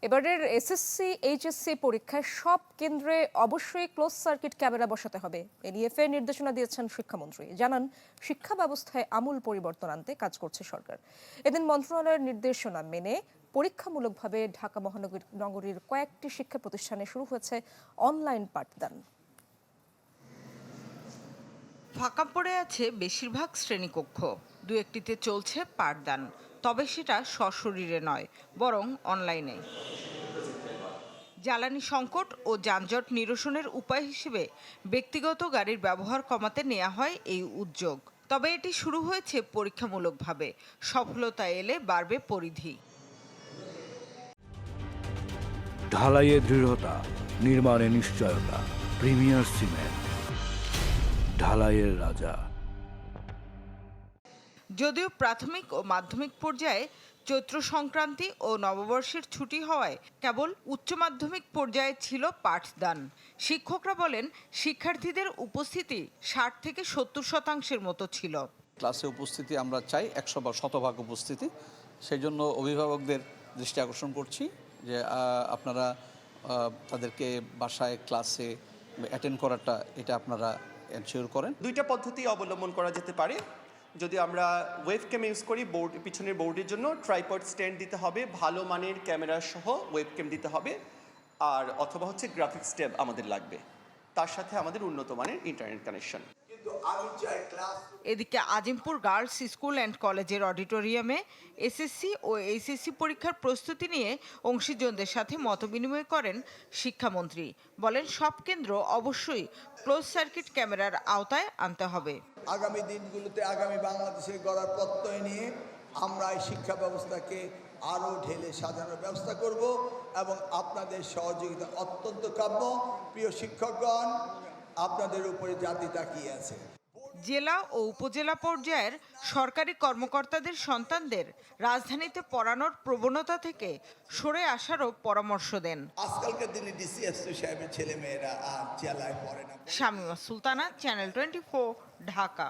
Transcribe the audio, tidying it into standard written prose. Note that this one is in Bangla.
এবারের এসএসসি এইচএসসি পরীক্ষায় সব কেন্দ্রে অবশ্যই ক্লোজ সার্কিট ক্যামেরা বসাতে হবে। এ নিয়ে ফের নির্দেশনা দিয়েছেন শিক্ষামন্ত্রী। জানান, শিক্ষা ব্যবস্থায় আমূল পরিবর্তন আনতে কাজ করছে সরকার। এদিন মন্ত্রণালয়ের নির্দেশনা মেনে পরীক্ষামূলকভাবে ঢাকা মহানগরীর কয়েকটি শিক্ষা প্রতিষ্ঠানে শুরু হয়েছে অনলাইন পাঠদান। ফাঁকা পড়ে আছে বেশিরভাগ শ্রেণীকক্ষ, দু একটিতে চলছে পাঠদান, তবে সেটা সশরীরে নয়, বরং অনলাইনে। জ্বালানি সংকট ও যানজট নিরসনের উপায় হিসেবে ব্যক্তিগত গাড়ির ব্যবহার কমাতে নেওয়া হয় এই উদ্যোগ। তবে এটি শুরু হয়েছে পরীক্ষামূলকভাবে। সফলতা এলে বাড়বে পরিধি। ঢালাইয়ে দৃঢ়তা, নির্মাণে নিশ্চয়তা। প্রিমিয়ার সিমেন্ট, ঢালাইয়ের রাজা। যদিও প্রাথমিক ও মাধ্যমিক পর্যায়ে চৈত্র সংক্রান্তি ও নববর্ষের ছুটি হওয়ায় কেবল উচ্চ মাধ্যমিক পর্যায়ে ছিল পাঠদান। শিক্ষকরা বলেন, শিক্ষার্থীদের উপস্থিতি ৬০ থেকে ৭০% মতো ছিল। ক্লাসে উপস্থিতি আমরা চাই ১০০ বা শতভাগ উপস্থিতি। সেই জন্য অভিভাবকদের দৃষ্টি আকর্ষণ করছি যে আপনারা তাদেরকে বাসায় ক্লাসে অ্যাটেন্ড করাটা এটা আপনারা এনশিওর করেন। দুইটা পদ্ধতি অবলম্বন করা যেতে পারে। যদি আমরা ওয়েবক্যাম ইউজ করি, পিছনের বোর্ডের জন্য ট্রাইপড স্ট্যান্ড দিতে হবে, ভালো মানের ক্যামেরা সহ ওয়েবক্যাম দিতে হবে, আর অথবা হচ্ছে গ্রাফিক্স ট্যাব আমাদের লাগবে, তার সাথে আমাদের উন্নত মানের ইন্টারনেট কানেকশন। এদিকে আজিমপুর গার্লস স্কুল অ্যান্ড কলেজের অডিটোরিয়ামে এসএসসি ও এইচএসসি পরীক্ষার প্রস্তুতি নিয়ে অংশীজনদের সাথে মতবিনিময় করেন শিক্ষামন্ত্রী। বলেন, সব কেন্দ্র অবশ্যই ক্লোজ সার্কিট ক্যামেরার আওতায় আনতে হবে। আগামী দিনগুলোতে আগামী বাংলাদেশের গড়ার প্রত্যয় নিয়ে আমরা এই শিক্ষা ব্যবস্থাকে আরও ঢেলে সাজানোর ব্যবস্থা করব এবং আপনাদের সহযোগিতা অত্যন্ত কাম্য। প্রিয় শিক্ষকগণ, আপনাদের উপরে জাতি তাকিয়ে আছে। জেলা ও উপজেলা পর্যায়ের সরকারি কর্মকর্তাদের সন্তানদের রাজধানীতে পড়ানোর প্রবণতা থেকে সরে আসারও পরামর্শ দেন। আজকালকার দিনে ডিসিএসসি সাহেবের ছেলেমেয়েরা আর জেলায় পড়ে না। শামীমা সুলতানা, চ্যানেল 24, ঢাকা।